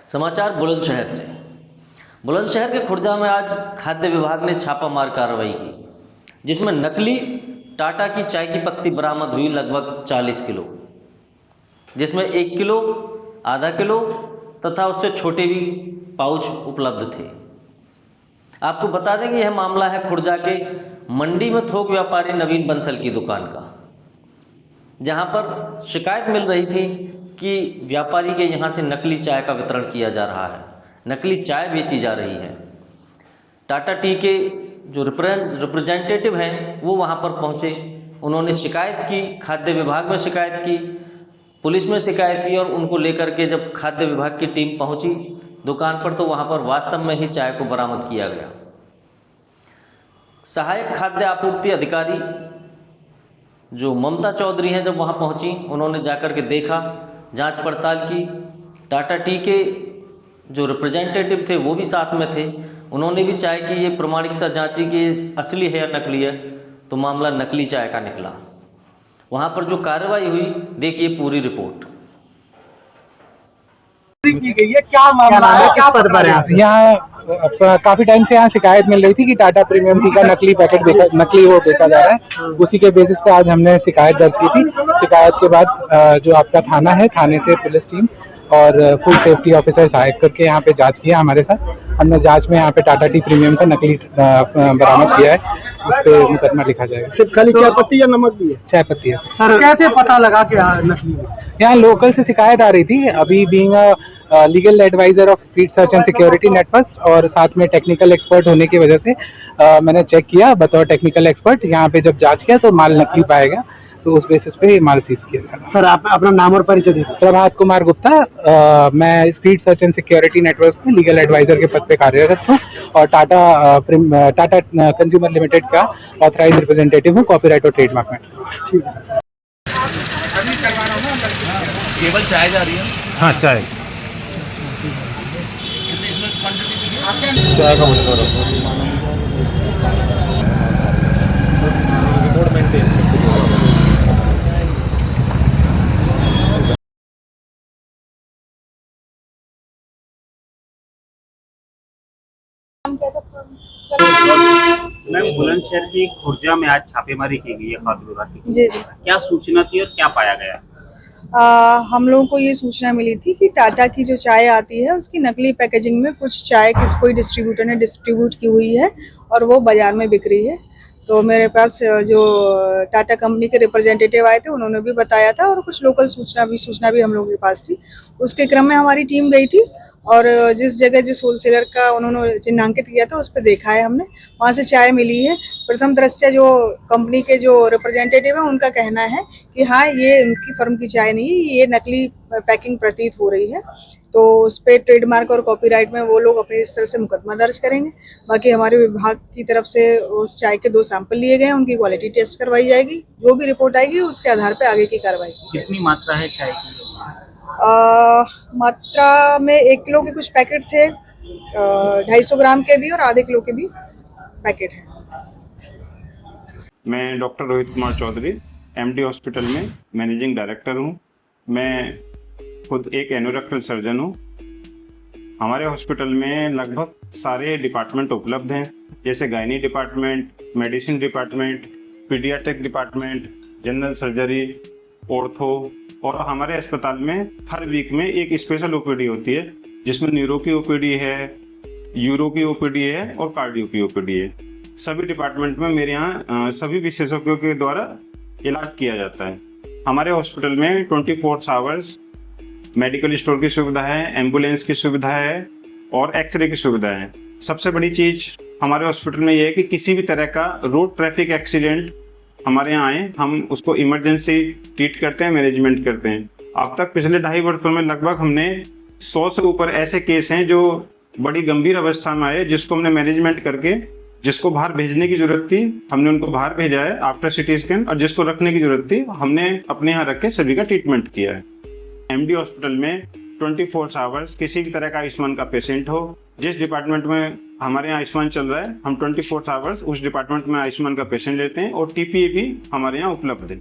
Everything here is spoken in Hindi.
समाचार बुलंदशहर से। बुलंदशहर के खुर्जा में आज खाद्य विभाग ने छापामार कार्रवाई की, जिसमें नकली टाटा की चाय की पत्ती बरामद हुई लगभग 40 किलो, जिसमें 1 किलो, आधा किलो तथा उससे छोटे भी पाउच उपलब्ध थे। आपको बता दें कि यह मामला है खुर्जा के मंडी में थोक व्यापारी नवीन बंसल की दुकान का, जहां पर शिकायत मिल रही थी कि व्यापारी के यहाँ से नकली चाय का वितरण किया जा रहा है, नकली चाय बेची जा रही है। टाटा टी के जो रिप्रेजेंटेटिव हैं वो वहाँ पर पहुँचे, उन्होंने शिकायत की, खाद्य विभाग में शिकायत की, पुलिस में शिकायत की, और उनको लेकर के जब खाद्य विभाग की टीम पहुँची दुकान पर तो वहाँ पर वास्तव में ही चाय को बरामद किया गया। सहायक खाद्य आपूर्ति अधिकारी जो ममता चौधरी हैं जब वहाँ पहुँची, उन्होंने जाकर के देखा, जांच पड़ताल की। टाटा टी के जो रिप्रेजेंटेटिव थे वो भी साथ में थे, उन्होंने भी चाय की ये प्रमाणिकता जांची कि असली है या नकली है, तो मामला नकली चाय का निकला। वहाँ पर जो कार्रवाई हुई, देखिए पूरी रिपोर्ट। की गई है, क्या मामला है, क्या पद पर है? यहाँ काफी टाइम से यहाँ शिकायत मिल रही थी कि टाटा प्रीमियम टी का नकली पैकेट नकली वो बेचा जा रहा है। उसी के बेसिस पे आज हमने शिकायत दर्ज की थी। शिकायत के बाद जो आपका थाना है, थाने से पुलिस टीम और फूड सेफ्टी ऑफिसर सहायक करके यहाँ पे जांच किया हमारे साथ। हमने जांच में यहाँ पे टाटा टी प्रीमियम का नकली बरामद किया है, उस पर मुकदमा लिखा जाएगा। सिर्फ खाली चाय पत्ती या नमक भी है? चाय पत्ती है। सर कैसे पता लगा कि नकली है? यहाँ लोकल से शिकायत आ रही थी। अभी being legal adviser of street search and security network और साथ में टेक्निकल एक्सपर्ट होने की वजह से मैंने चेक किया बतौर टेक्निकल एक्सपर्ट। यहाँ पे जब जांच किया तो माल नकली पाया गया, तो उस बेसिस पे ये माल सीज किया जाएगा। सर आप अपना नाम और परिचय दीजिए। प्रभात कुमार गुप्ता, मैं street search and security network में लीगल एडवाइजर के पद पे कार्यरत हूँ और टाटा कंज्यूमर लिमिटेड का ऑथराइज रिप्रेजेंटेटिव हूँ कॉपीराइट और ट्रेडमार्क में। ठीक है, केवल चाय जा रही है? हाँ, चाय चाय का मतलब रिपोर्ट मेंटेन। मैम, बुलंदशहर की खुर्जा में आज छापेमारी की गई है खाद्य विभाग की। जी जी। क्या सूचना थी और क्या पाया गया? हम लोगों को ये सूचना मिली थी कि टाटा की जो चाय आती है उसकी नकली पैकेजिंग में कुछ चाय कोई डिस्ट्रीब्यूटर ने डिस्ट्रीब्यूट की हुई है और वो बाजार में बिक रही है। तो मेरे पास जो टाटा कंपनी के रिप्रेजेंटेटिव आए थे उन्होंने भी बताया था और कुछ लोकल सूचना भी हम लोगों के पास थी। उसके क्रम में हमारी टीम गई थी और जिस जगह जिस होलसेलर का उन्होंने चिन्हांकित किया था उस पर देखा है हमने, वहाँ से चाय मिली है। प्रथम दृष्टया जो कंपनी के जो रिप्रेजेंटेटिव हैं उनका कहना है कि हाँ, ये उनकी फर्म की चाय नहीं है, ये नकली पैकिंग प्रतीत हो रही है। तो उस पर ट्रेडमार्क और कॉपीराइट में वो लोग अपने इस तरह से मुकदमा दर्ज करेंगे। बाकी हमारे विभाग की तरफ से उस चाय के 2 सैंपल लिए गए हैं, उनकी क्वालिटी टेस्ट करवाई जाएगी। जो भी रिपोर्ट आएगी उसके आधार पर आगे की कार्रवाई की जाएगी। कितनी मात्रा है चाय की? मात्रा में 1 किलो के कुछ पैकेट थे, 250 ग्राम के भी और आधे किलो के भी पैकेट हैं। मैं doctor Rohit Kumar Chaudhary, MD hospital में मैनेजिंग डायरेक्टर हूँ। मैं खुद एक एनोरेक्टल सर्जन हूँ। हमारे हॉस्पिटल में लगभग सारे डिपार्टमेंट उपलब्ध हैं, जैसे gynae department, medicine department, paediatric department, general surgery, ortho, और हमारे अस्पताल में हर वीक में एक स्पेशल ओपीडी होती है जिसमें न्यूरो की ओपीडी है, यूरो की ओपीडी है और कार्डियो की ओपीडी है। सभी डिपार्टमेंट में मेरे यहाँ सभी विशेषज्ञों के द्वारा इलाज किया जाता है। हमारे हॉस्पिटल में 24 आवर्स मेडिकल स्टोर की सुविधा है, एम्बुलेंस की सुविधा है और एक्सरे की सुविधा है। सबसे बड़ी चीज़ हमारे हॉस्पिटल में ये है कि किसी भी तरह का रोड ट्रैफिक एक्सीडेंट हमारे यहाँ आए, हम उसको इमरजेंसी ट्रीट करते हैं, मैनेजमेंट करते हैं। अब तक पिछले 2.5 वर्षों में लगभग हमने 100 से ऊपर ऐसे केस हैं जो बड़ी गंभीर अवस्था में आए, जिसको हमने मैनेजमेंट करके, जिसको बाहर भेजने की जरूरत थी हमने उनको बाहर भेजा है आफ्टर सिटी स्कैन, और जिसको रखने की जरूरत थी हमने अपने यहाँ रख के सभी का ट्रीटमेंट किया है। एमडी हॉस्पिटल में 24 आवर्स किसी भी तरह का आयुष्मान का पेशेंट हो, जिस डिपार्टमेंट में हमारे यहाँ आयुष्मान चल रहा है, हम 24 आवर्स उस डिपार्टमेंट में आयुष्मान का पेशेंट लेते हैं और टीपीए भी हमारे यहाँ उपलब्ध है।